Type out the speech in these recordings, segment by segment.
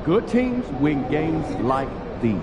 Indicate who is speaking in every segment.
Speaker 1: Good teams win games like these.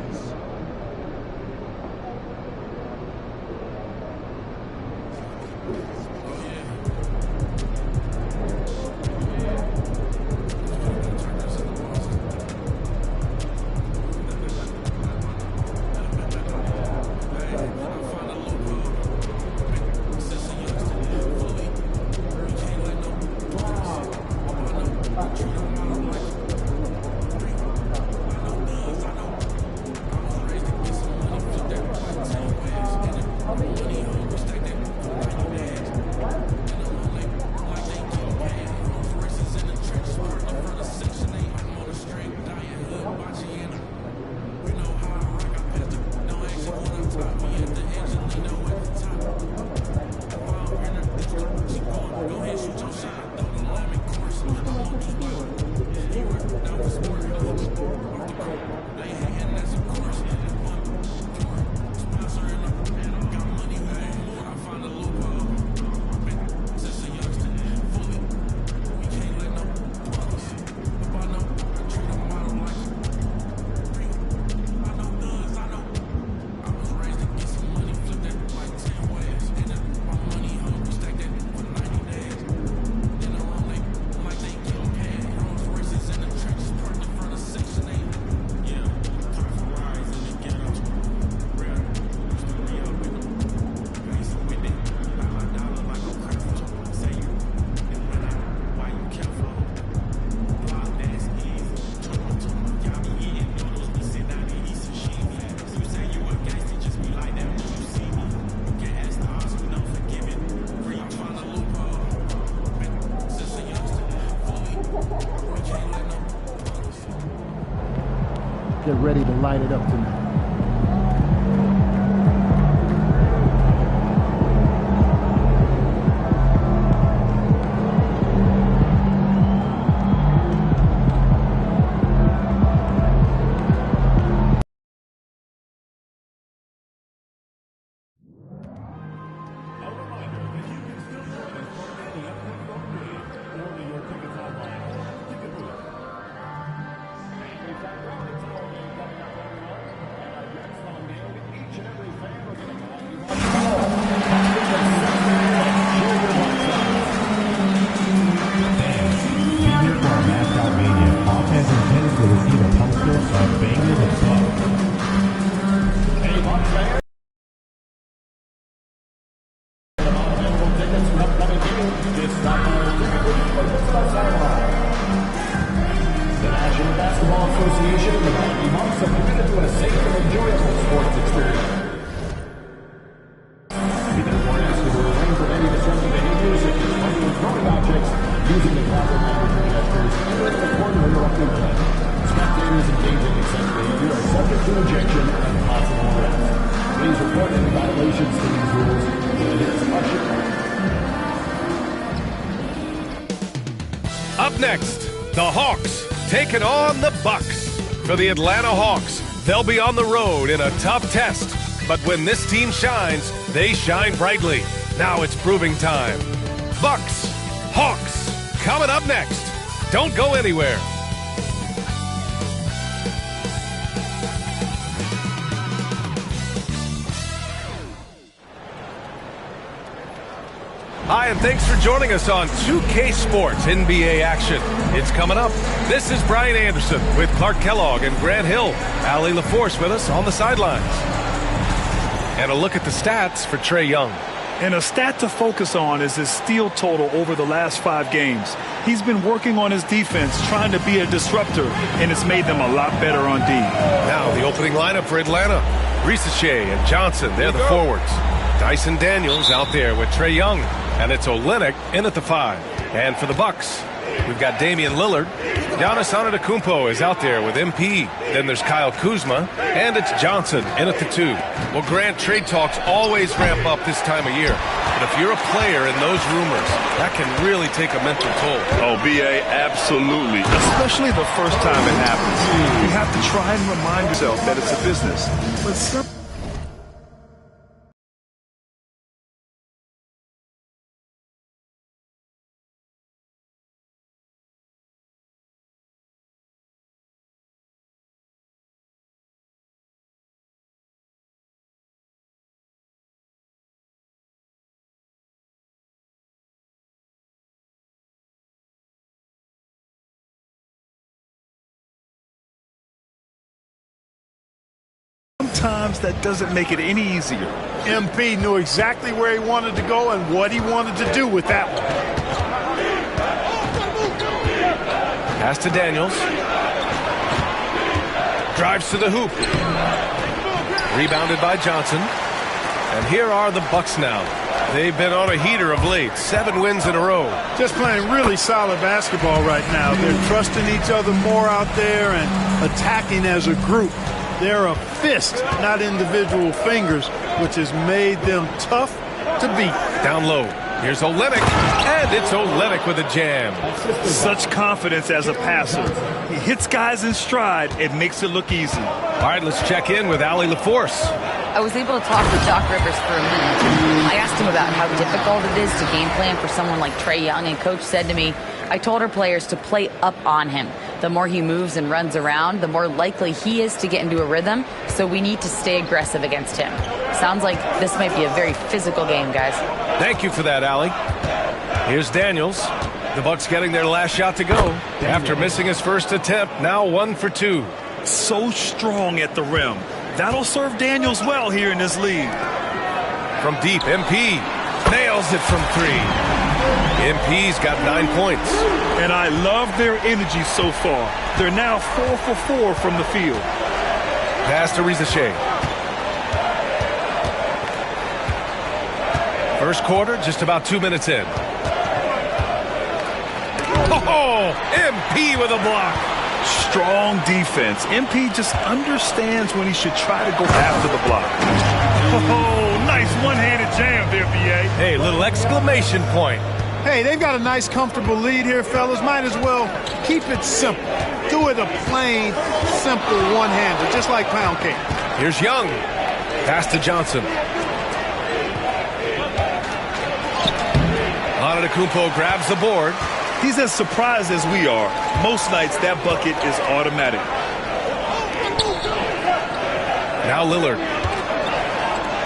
Speaker 2: Get ready to light it up tonight.
Speaker 3: The National Basketball Association and the Miami Hawks are committed to a safe and enjoyable sports experience. We therefore ask you to refrain from any disruptive behaviors such as playing with throwing objects, using the proper language or gestures, and with recording or interrupting play. Spectators engaging in such behavior are subject to ejection and possible arrest. Please report any violations to these rules with its usher.
Speaker 4: Up next, the Hawks taking on the Bucks. For the Atlanta Hawks, they'll be on the road in a tough test. But when this team shines, they shine brightly. Now it's proving time. Bucks, Hawks, coming up next. Don't go anywhere. Hi, and thanks for joining us on 2K Sports NBA action. It's coming up. This is Brian Anderson with Clark Kellogg and Grant Hill. Allie LaForce with us on the sidelines. And a look at the stats for Trae Young.
Speaker 5: And a stat to focus on is his steal total over the last 5 games. He's been working on his defense, trying to be a disruptor, and it's made them a lot better on D.
Speaker 4: Now the opening lineup for Atlanta. Risache and Johnson, they're the forwards. Dyson Daniels out there with Trae Young. And it's Olynyk in at the 5. And for the Bucks, we've got Damian Lillard. Giannis Antetokounmpo is out there with MP. Then there's Kyle Kuzma. And it's Johnson in at the 2. Well, Grant, trade talks always ramp up this time of year. But if you're a player in those rumors, that can really take a mental toll.
Speaker 6: Oh, B.A., absolutely.
Speaker 5: Especially the first time it happens. You have to try and remind yourself that it's a business. But some sometimes that doesn't make it any easier.
Speaker 7: MP knew exactly where he wanted to go and what he wanted to do with that one.
Speaker 4: Pass to Daniels. Drives to the hoop. Rebounded by Johnson. And here are the Bucks now. They've been on a heater of late. 7 wins in a row.
Speaker 7: Just playing really solid basketball right now. They're trusting each other more out there and attacking as a group. They're a fist, not individual fingers, which has made them tough to beat.
Speaker 4: Down low. Here's Olynyk. And it's Olynyk with a jam.
Speaker 5: Such confidence as a passer. He hits guys in stride and makes it look easy.
Speaker 4: All right, let's check in with Allie LaForce.
Speaker 8: I was able to talk with Doc Rivers for a minute. I asked him about how difficult it is to game plan for someone like Trae Young, and Coach said to me, I told our players to play up on him. The more he moves and runs around, the more likely he is to get into a rhythm, so we need to stay aggressive against him. Sounds like this might be a very physical game, guys.
Speaker 4: Thank you for that, Allie. Here's Daniels. The Bucks getting their last shot to go. After missing his first attempt, now 1 for 2.
Speaker 5: So strong at the rim. That'll serve Daniels well here in this league.
Speaker 4: From deep, MP nails it from 3. MP's got 9 points.
Speaker 5: And I love their energy so far. They're now 4 for 4 from the field.
Speaker 4: Pass to Rizachet. First quarter, just about 2 minutes in. Oh, MP with a block.
Speaker 5: Strong defense. MP just understands when he should try to go after the block. Oh, nice one-handed jam there, B.A.
Speaker 4: Hey, little exclamation point.
Speaker 7: Hey, they've got a nice, comfortable lead here, fellas. Might as well keep it simple. Do it a plain, simple one-hander, just like pound cake.
Speaker 4: Here's Young. Pass to Johnson. Antetokounmpo grabs the board.
Speaker 5: He's as surprised as we are. Most nights, that bucket is automatic.
Speaker 4: Now Lillard.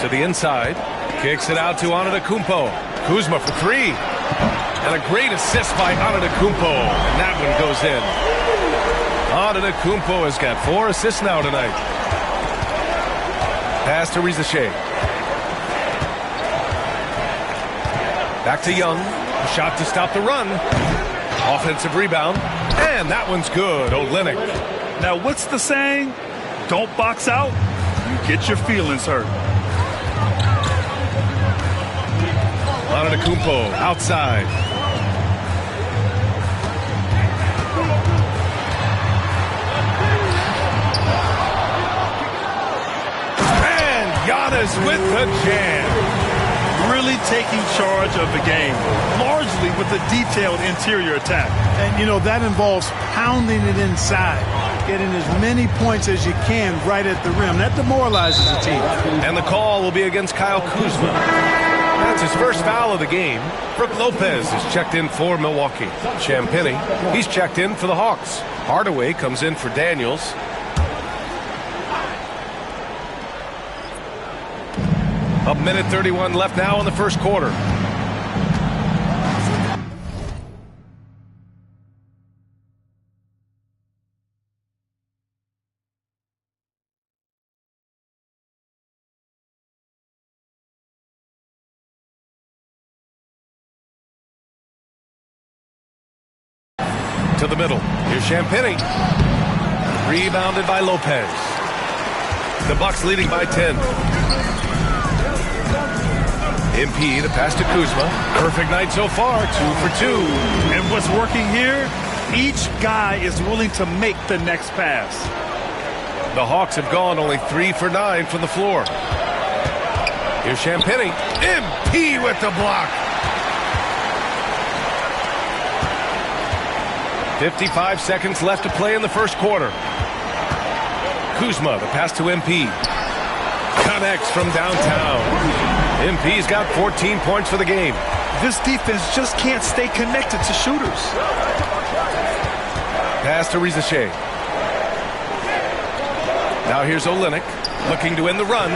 Speaker 4: To the inside. Kicks it out to Antetokounmpo. Kuzma for 3. And a great assist by Antetokounmpo. And that one goes in. Antetokounmpo has got 4 assists now tonight. Pass to Rizachet. Back to Young. A shot to stop the run. Offensive rebound. And that one's good. Olynyk.
Speaker 5: Now, what's the saying? Don't box out. You get your feelings hurt.
Speaker 4: Antetokounmpo outside. And Giannis with the jam.
Speaker 5: Really taking charge of the game, largely with a detailed interior attack.
Speaker 7: And, you know, that involves pounding it inside, getting as many points as you can right at the rim. That demoralizes the team.
Speaker 4: And the call will be against Kyle Kuzma. That's his first foul of the game. Brook Lopez is checked in for Milwaukee. Champagnie, he's checked in for the Hawks. Hardaway comes in for Daniels. A minute 31 left now in the first quarter. To the middle. Here's Champagnie. Rebounded by Lopez. The Bucks leading by 10. MP, the pass to Kuzma. Perfect night so far, 2 for 2.
Speaker 5: And what's working here? Each guy is willing to make the next pass.
Speaker 4: The Hawks have gone only 3 for 9 from the floor. Here's Champagnie. MP with the block. 55 seconds left to play in the first quarter. Kuzma, the pass to MP. Connects from downtown. MP's got 14 points for the game.
Speaker 5: This defense just can't stay connected to shooters.
Speaker 4: Pass to Rizachet. Now here's Olynyk looking to end the run.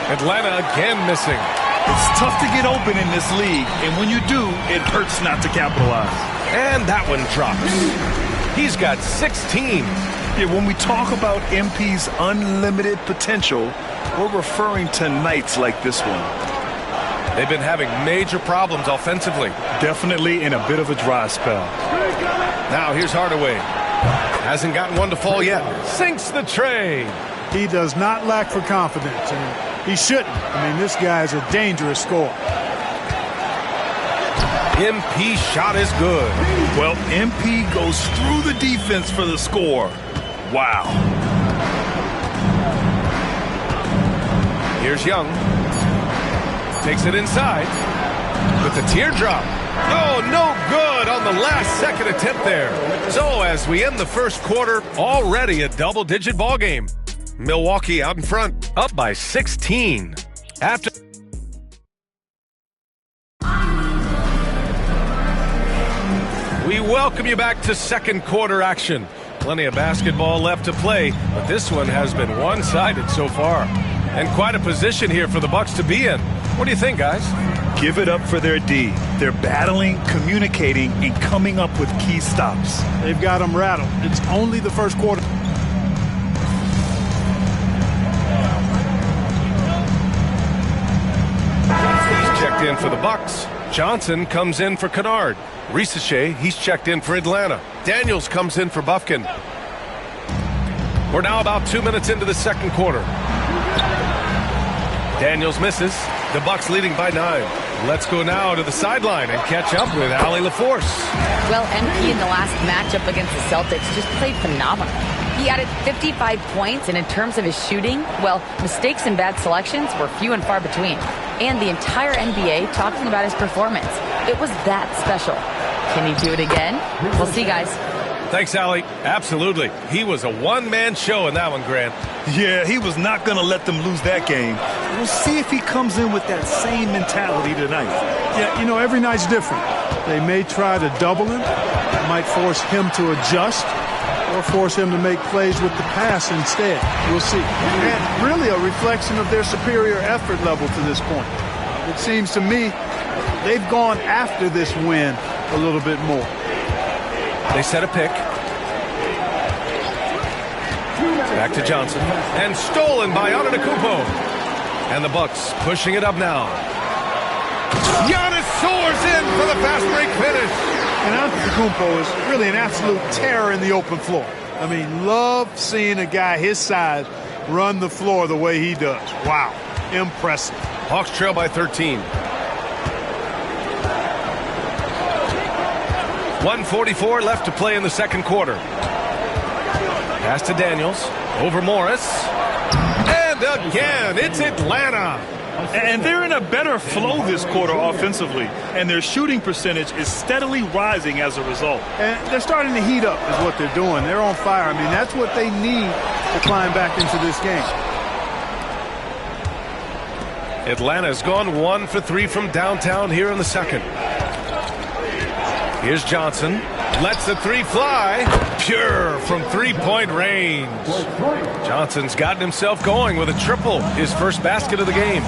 Speaker 4: Atlanta again missing.
Speaker 5: It's tough to get open in this league, and when you do, it hurts not to capitalize.
Speaker 4: And that one drops. He's got 16.
Speaker 5: Yeah, when we talk about MP's unlimited potential, we're referring to nights like this one.
Speaker 4: They've been having major problems offensively.
Speaker 5: Definitely in a bit of a dry spell.
Speaker 4: Now here's Hardaway. Hasn't gotten one to fall yet. Sinks the tray.
Speaker 7: He does not lack for confidence, and he shouldn't. I mean, this guy is a dangerous scorer.
Speaker 4: MP shot is good.
Speaker 5: Well, MP goes through the defense for the score. Wow.
Speaker 4: Here's Young. Takes it inside with the teardrop. Oh, no good on the last second attempt there. So as we end the first quarter, already a double-digit ball game. Milwaukee out in front, up by 16. After we welcome you back to second quarter action. Plenty of basketball left to play, but this one has been one-sided so far. And quite a position here for the Bucks to be in. What do you think, guys?
Speaker 5: Give it up for their D. They're battling, communicating, and coming up with key stops.
Speaker 7: They've got them rattled. It's only the first quarter.
Speaker 4: He's checked in for the Bucks. Johnson comes in for Kennard. Risache, he's checked in for Atlanta. Daniels comes in for Bufkin. We're now about 2 minutes into the second quarter. Daniels misses. The Bucks leading by 9. Let's go now to the sideline and catch up with Allie LaForce.
Speaker 8: Well, MP in the last matchup against the Celtics just played phenomenal. He added 55 points, and in terms of his shooting, well, mistakes and bad selections were few and far between. And the entire NBA talking about his performance. It was that special. Can he do it again? We'll see, guys.
Speaker 4: Thanks, Allie. Absolutely. He was a one-man show in that one, Grant.
Speaker 5: Yeah, he was not going to let them lose that game. We'll see if he comes in with that same mentality tonight.
Speaker 7: Yeah, you know, every night's different. They may try to double him. It might force him to adjust or force him to make plays with the pass instead. We'll see. And really a reflection of their superior effort level to this point. It seems to me they've gone after this win a little bit more.
Speaker 4: They set a pick. Back to Johnson. And stolen by Antetokounmpo. And the Bucks pushing it up now. Giannis soars in for the fast break finish.
Speaker 7: And Antetokounmpo is really an absolute terror in the open floor. I mean, love seeing a guy his size run the floor the way he does. Wow. Impressive.
Speaker 4: Hawks trail by 13. 1:44 left to play in the second quarter. Pass to Daniels. Over Morris. And again, it's Atlanta.
Speaker 5: And they're in a better flow this quarter offensively. And their shooting percentage is steadily rising as a result.
Speaker 7: And they're starting to heat up is what they're doing. They're on fire. I mean, that's what they need to climb back into this game.
Speaker 4: Atlanta's gone 1 for 3 from downtown here in the second. Here's Johnson. Lets the three fly. Pure from three-point range. Johnson's gotten himself going with a triple. His first basket of the game.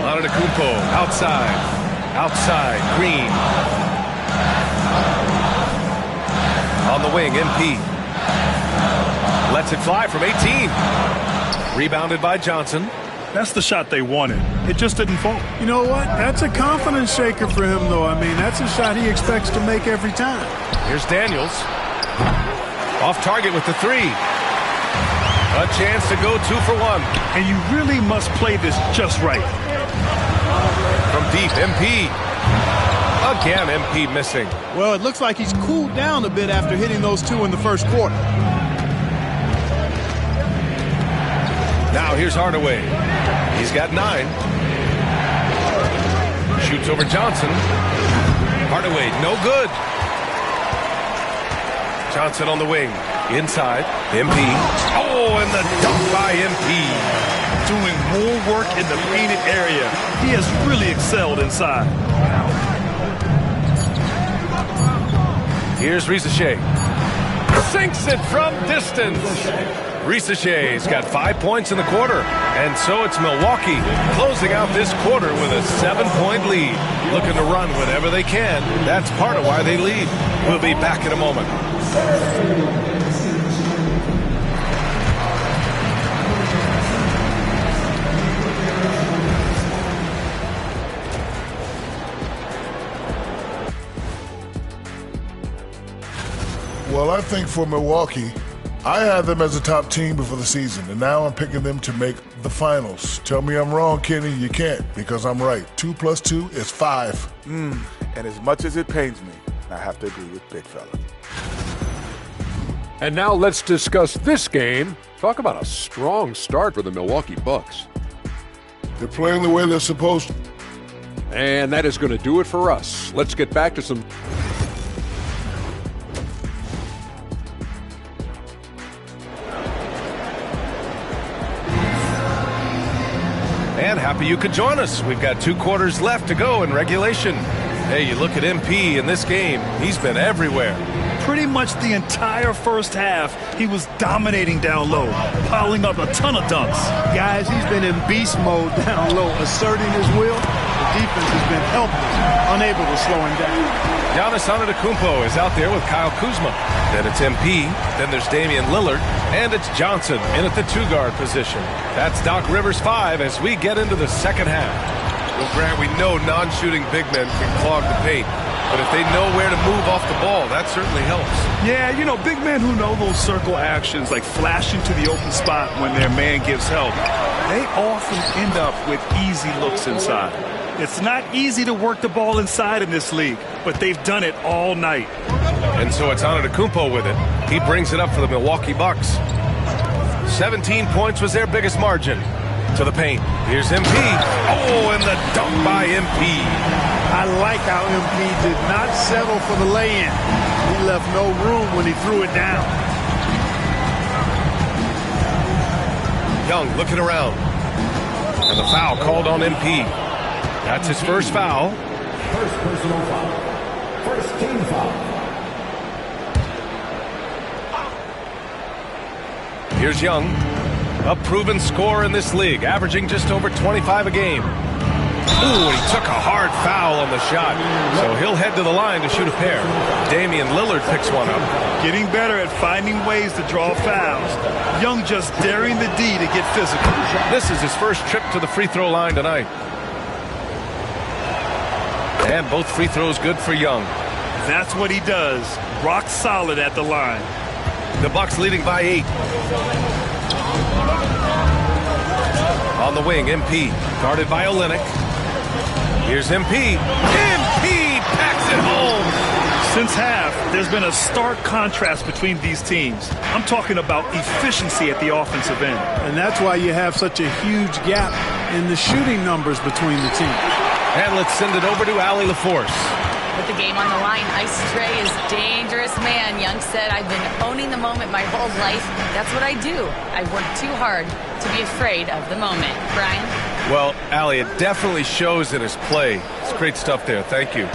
Speaker 4: Antetokounmpo outside. Outside. Green. On the wing, MP. Lets it fly from 18. Rebounded by Johnson.
Speaker 5: That's the shot they wanted. It just didn't fall.
Speaker 7: You know what? That's a confidence shaker for him, though. I mean, that's a shot he expects to make every time.
Speaker 4: Here's Daniels. Off target with the three. A chance to go 2 for 1.
Speaker 5: And you really must play this just right.
Speaker 4: From deep, MP. Again, MP missing.
Speaker 7: Well, it looks like he's cooled down a bit after hitting those 2 in the first quarter.
Speaker 4: Now here's Hardaway. He's got 9. Shoots over Johnson. Hardaway, no good. Johnson on the wing. Inside. MP. Oh, and the dunk by MP.
Speaker 5: Doing more work in the painted area. He has really excelled inside.
Speaker 4: Here's Risache. Sinks it from distance. Risache's got 5 points in the quarter. And so it's Milwaukee closing out this quarter with a 7-point lead. Looking to run whenever they can. That's part of why they lead. We'll be back in a moment.
Speaker 9: Well, I think for Milwaukee, I had them as a top team before the season, and now I'm picking them to make the finals. Tell me I'm wrong, Kenny. You can't, because I'm right. 2 + 2 is 5.
Speaker 10: And as much as it pains me, I have to agree with Big Fella.
Speaker 11: And now let's discuss this game. Talk about a strong start for the Milwaukee Bucks.
Speaker 9: They're playing the way they're supposed to.
Speaker 11: And that is going to do it for us. Let's get back to some...
Speaker 4: And happy you could join us. We've got 2 quarters left to go in regulation. Hey, you look at MP in this game, he's been everywhere.
Speaker 5: Pretty much the entire first half, he was dominating down low, piling up a ton of dunks.
Speaker 7: Guys, he's been in beast mode down low, asserting his will. The defense has been helpless, unable to slow him down.
Speaker 4: Giannis Antetokounmpo is out there with Kyle Kuzma. Then it's MP, then there's Damian Lillard, and it's Johnson in at the 2-guard position. That's Doc Rivers 5 as we get into the second half. Well, Grant, we know non-shooting big men can clog the paint, but if they know where to move off the ball, that certainly helps.
Speaker 5: Yeah, you know, big men who know those circle actions, like flashing to the open spot when their man gives help, they often end up with easy looks inside. It's not easy to work the ball inside in this league, but they've done it all night.
Speaker 4: And so it's Antetokounmpo with it. He brings it up for the Milwaukee Bucks. 17 points was their biggest margin. To the paint. Here's MP. Oh, and the dunk by MP.
Speaker 7: I like how MP did not settle for the lay-in. He left no room when he threw it down.
Speaker 4: Young looking around. And the foul called on MP. That's his first foul.
Speaker 3: First personal foul. First team foul.
Speaker 4: Here's Young. A proven scorer in this league, averaging just over 25 a game. Ooh, he took a hard foul on the shot, so he'll head to the line to shoot a pair. Damian Lillard picks one up.
Speaker 5: Getting better at finding ways to draw fouls. Young just daring the D to get physical.
Speaker 4: This is his first trip to the free throw line tonight. And both free throws good for Young.
Speaker 5: That's what he does. Rock solid at the line.
Speaker 4: The Bucks leading by 8. On the wing, MP, guarded by Olynyk. Here's MP. MP packs it home.
Speaker 5: Since half, there's been a stark contrast between these teams. I'm talking about efficiency at the offensive end.
Speaker 7: And that's why you have such a huge gap in the shooting numbers between the teams.
Speaker 4: And let's send it over to Allie LaForce.
Speaker 8: With the game on the line, Ice Trey is dangerous man. Young said, I've been owning the moment my whole life. That's what I do. I work too hard to be afraid of the moment. Brian?
Speaker 4: Well, Allie, it definitely shows in his play. It's great stuff there. Thank you.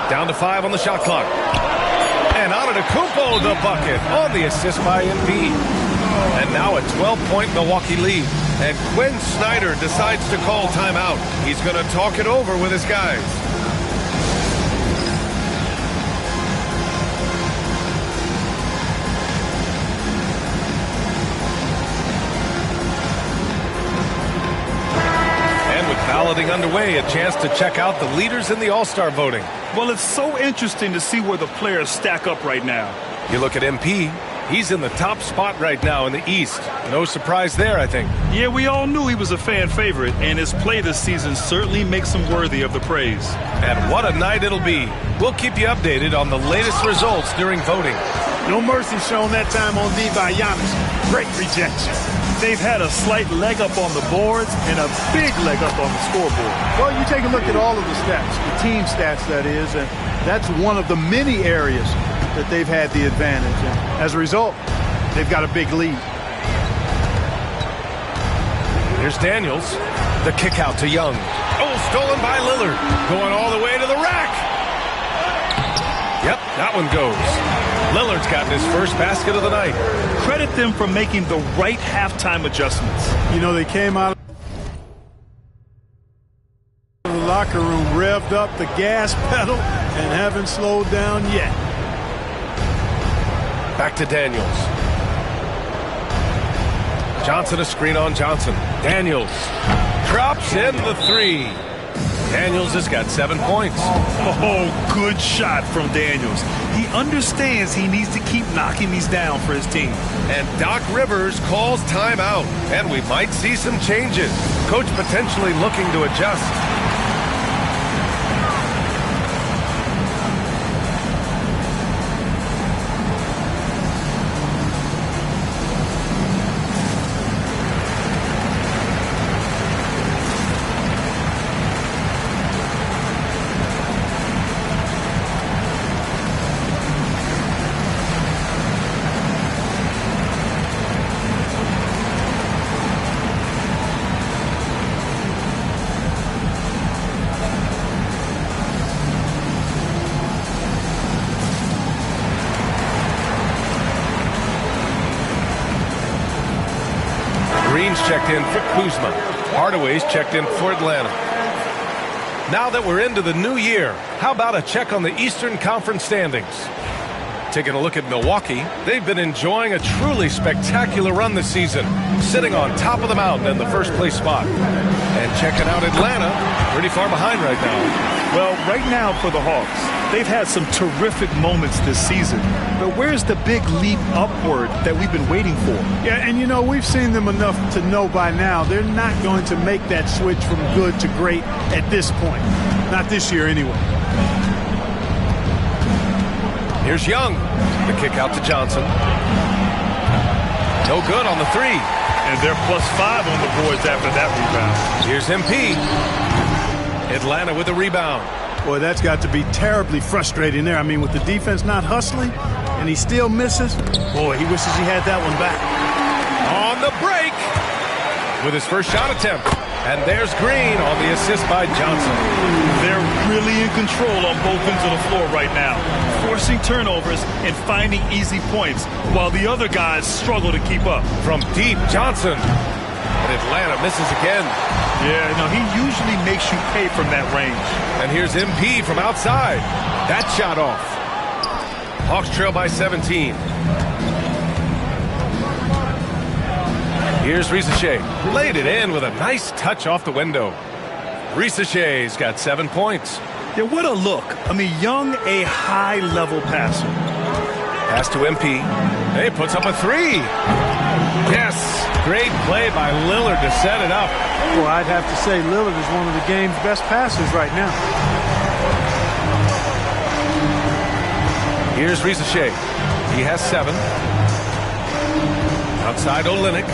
Speaker 4: Down to 5 on the shot clock. And Antetokounmpo the bucket on the assist by MP. And now a 12-point Milwaukee lead. And Quinn Snyder decides to call timeout. He's going to talk it over with his guys. Balloting underway, a chance to check out the leaders in the All-Star voting.
Speaker 5: Well, it's so interesting to see where the players stack up right now.
Speaker 4: You look at MP, he's in the top spot right now in the East. No surprise there, I think.
Speaker 5: Yeah, we all knew he was a fan favorite, and his play this season certainly makes him worthy of the praise.
Speaker 4: And what a night it'll be. We'll keep you updated on the latest results during voting.
Speaker 7: No mercy shown that time on D by Giannis. Great rejection.
Speaker 5: They've had a slight leg up on the boards and a big leg up on the scoreboard.
Speaker 7: Well, you take a look at all of the stats, the team stats that is, and that's one of the many areas that they've had the advantage. And as a result, they've got a big lead.
Speaker 4: Here's Daniels. The kick out to Young. Oh, stolen by Lillard. Going all the way to the rack. Yep, that one goes. Lillard's gotten his first basket of the night.
Speaker 5: Credit them for making the right halftime adjustments.
Speaker 7: You know, they came out of the locker room, revved up the gas pedal, and haven't slowed down yet.
Speaker 4: Back to Daniels. Johnson a screen on Johnson. Daniels drops in the 3. Daniels has got 7 points.
Speaker 5: Oh, good shot from Daniels. He understands he needs to keep knocking these down for his team.
Speaker 4: And Doc Rivers calls timeout. And we might see some changes. Coach potentially looking to adjust. Green's checked in for Kuzma. Hardaway's checked in for Atlanta. Now that we're into the new year, how about a check on the Eastern Conference standings? Taking a look at Milwaukee, they've been enjoying a truly spectacular run this season, sitting on top of the mountain in the first place spot. And checking out Atlanta, pretty far behind right now.
Speaker 5: Well, right now for the Hawks, they've had some terrific moments this season. But where's the big leap upward that we've been waiting for?
Speaker 7: Yeah, and you know, we've seen them enough to know by now they're not going to make that switch from good to great at this point. Not this year anyway.
Speaker 4: Here's Young. The kick out to Johnson. No good on the three.
Speaker 5: And they're +5 on the boards after that rebound.
Speaker 4: Here's MP. Atlanta with the rebound.
Speaker 7: Boy, that's got to be terribly frustrating there. I mean, with the defense not hustling and he still misses, boy, he wishes he had that one back.
Speaker 4: On the break with his first shot attempt. And there's Green on the assist by Johnson.
Speaker 5: They're really in control on both ends of the floor right now, forcing turnovers and finding easy points while the other guys struggle to keep up.
Speaker 4: From deep, Johnson. And Atlanta misses again.
Speaker 5: Yeah, no, he usually makes you pay from that range.
Speaker 4: And here's MP from outside. That shot off. Hawks trail by 17. Here's Risacher. Laid it in with a nice touch off the window. Risacher's got 7 points.
Speaker 5: Yeah, what a look. I mean, Young, a high-level passer.
Speaker 4: Pass to MP. He puts up a three. Yes, great play by Lillard to set it up.
Speaker 7: Well, I'd have to say Lillard is one of the game's best passers right now.
Speaker 4: Here's Risacher. He has 7. Outside Olynyk.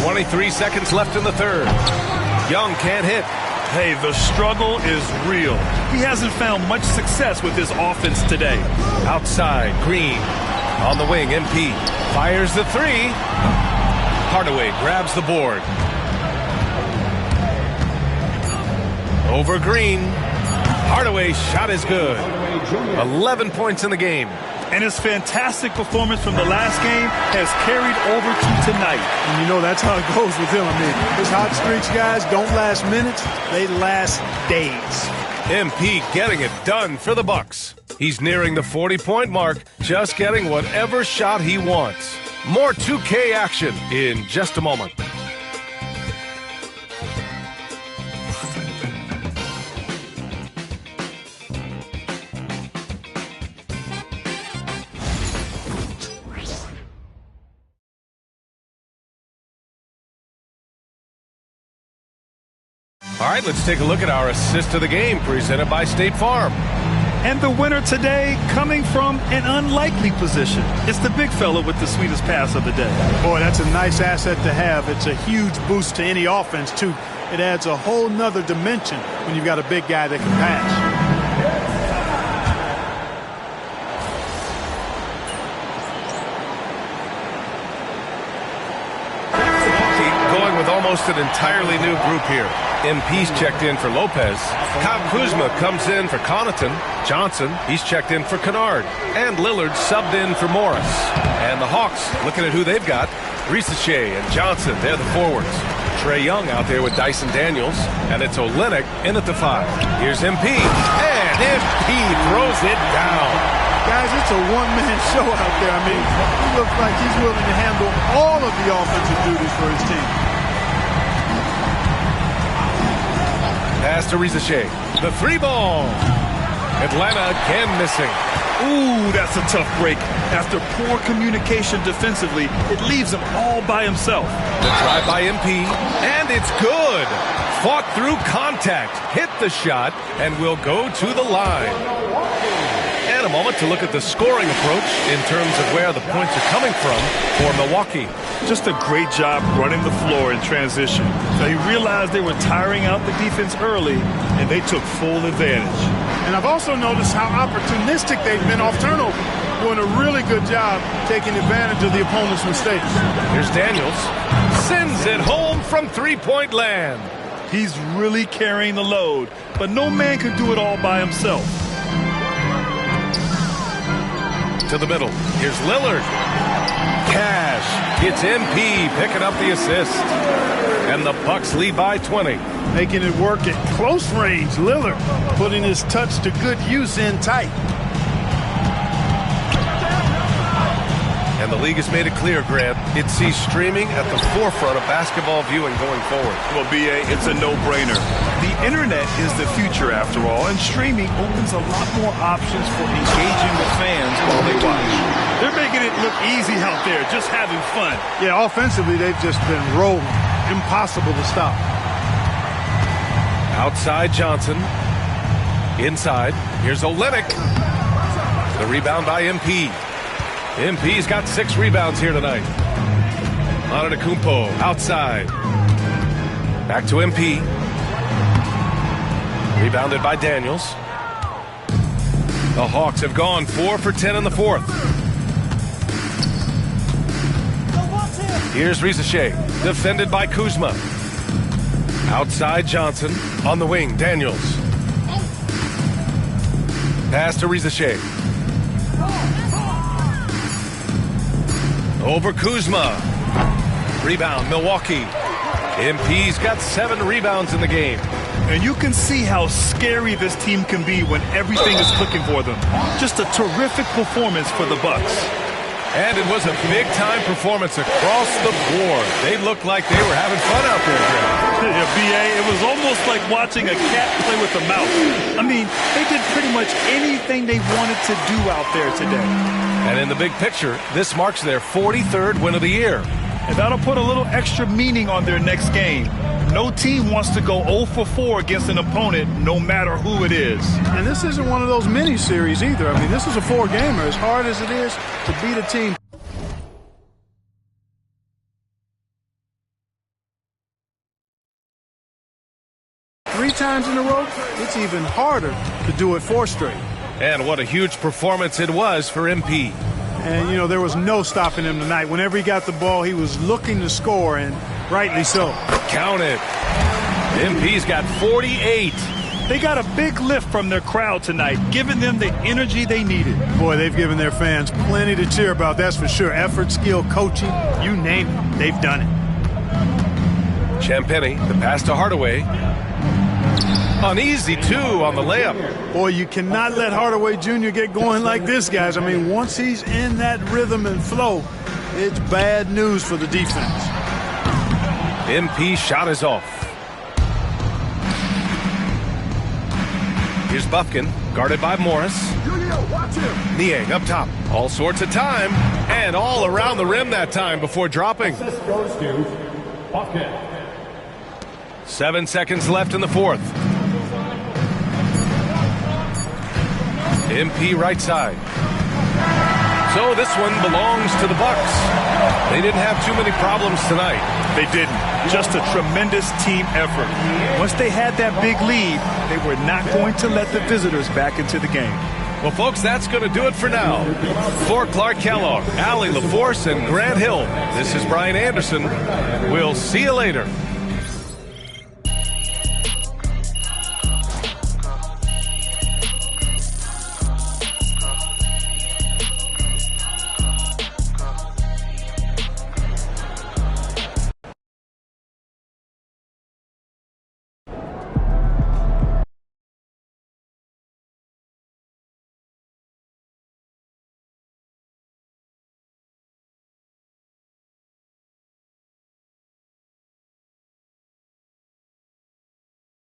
Speaker 4: 23 seconds left in the third. Young can't hit.
Speaker 5: Hey, the struggle is real. He hasn't found much success with his offense today.
Speaker 4: Outside, Green. On the wing, MP. Fires the three. Hardaway grabs the board. Over Green. Hardaway's shot is good. 11 points in the game.
Speaker 5: And his fantastic performance from the last game has carried over to tonight.
Speaker 7: And you know, that's how it goes with him. I mean, his hot streaks, guys, don't last minutes. They last days.
Speaker 4: MP getting it done for the Bucks. He's nearing the 40-point mark, just getting whatever shot he wants. More 2K action in just a moment. All right, let's take a look at our assist of the game presented by State Farm.
Speaker 5: And the winner today coming from an unlikely position. It's the big fella with the sweetest pass of the day.
Speaker 7: Boy, that's a nice asset to have. It's a huge boost to any offense, too. It adds a whole nother dimension when you've got a big guy that can pass.
Speaker 4: Going with almost an entirely new group here. MP's checked in for Lopez. Kyle Kuzma comes in for Connaughton. Johnson, he's checked in for Kennard. And Lillard subbed in for Morris. And the Hawks, looking at who they've got, Risacher and Johnson, they're the forwards. Trae Young out there with Dyson Daniels. And it's Olynyk in at the 5. Here's MP. And MP throws it down.
Speaker 7: Guys, it's a one-man show out there. I mean, he looks like he's willing to handle all of the offensive duties for his team.
Speaker 4: Pass to Rizachet. The 3-ball. Atlanta again missing.
Speaker 5: Ooh, that's a tough break. After poor communication defensively, it leaves him all by himself.
Speaker 4: The drive by MP, and it's good. Fought through contact, hit the shot, and will go to the line. And a moment to look at the scoring approach in terms of where the points are coming from for Milwaukee.
Speaker 5: Just a great job running the floor in transition. So he realized they were tiring out the defense early, and they took full advantage.
Speaker 7: And I've also noticed how opportunistic they've been off turnover, doing a really good job taking advantage of the opponent's mistakes.
Speaker 4: Here's Daniels. Sends it home from three-point land.
Speaker 5: He's really carrying the load, but no man can do it all by himself.
Speaker 4: To the middle. Here's Lillard. Cash. It's MP picking up the assist. And the Bucks lead by 20.
Speaker 7: Making it work at close range. Lillard putting his touch to good use in tight.
Speaker 4: And the league has made it clear, Grant, it sees streaming at the forefront of basketball viewing going forward.
Speaker 5: Well, B.A., it's a no-brainer. The internet is the future, after all, and streaming opens a lot more options for engaging with fans while they watch. They're making it look easy out there, just having fun.
Speaker 7: Yeah, offensively, they've just been rolling. Impossible to stop.
Speaker 4: Outside Johnson. Inside. Here's Olynyk. The rebound by MP. MP's got 6 rebounds here tonight. Antetokounmpo outside. Back to MP. Rebounded by Daniels. The Hawks have gone 4 for 10 in the fourth. Here's Rizachet, defended by Kuzma. Outside Johnson, on the wing, Daniels. Pass to Rizachet. Over Kuzma. Rebound, Milwaukee. MP's got 7 rebounds in the game.
Speaker 5: And you can see how scary this team can be when everything is clicking for them. Just a terrific performance for the Bucks.
Speaker 4: And it was a big-time performance across the board. They looked like they were having fun out there, Greg.
Speaker 5: Yeah, B.A., it was almost like watching a cat play with a mouse. I mean, they did pretty much anything they wanted to do out there today.
Speaker 4: And in the big picture, this marks their 43rd win of the year.
Speaker 5: And that'll put a little extra meaning on their next game. No team wants to go 0 for 4 against an opponent, no matter who it is.
Speaker 7: And this isn't one of those mini-series either. I mean, this is a 4-gamer. As hard as it is to beat a team 3 times in a row, it's even harder to do it 4 straight.
Speaker 4: And what a huge performance it was for MP.
Speaker 7: And, you know, there was no stopping him tonight. Whenever he got the ball, he was looking to score, and rightly so.
Speaker 4: Count it. MP's got 48.
Speaker 5: They got a big lift from their crowd tonight, giving them the energy they needed.
Speaker 7: Boy, they've given their fans plenty to cheer about, that's for sure. Effort, skill, coaching, you name it, they've done it.
Speaker 4: Champagny, the pass to Hardaway. An easy 2 on the layup.
Speaker 7: Boy, you cannot let Hardaway Jr. get going like this, guys. I mean, once he's in that rhythm and flow, it's bad news for the defense.
Speaker 4: MP shot is off. Here's Bufkin, guarded by Morris. Niang up top. All sorts of time, and all around the rim that time before dropping. 7 seconds left in the fourth. MP right side. So this one belongs to the Bucks. They didn't have too many problems tonight.
Speaker 5: They didn't. Just a tremendous team effort. Once they had that big lead, they were not going to let the visitors back into the game.
Speaker 4: Well, folks, that's going to do it for now. For Clark Kellogg, Allie LaForce, and Grant Hill, this is Brian Anderson. We'll see you later.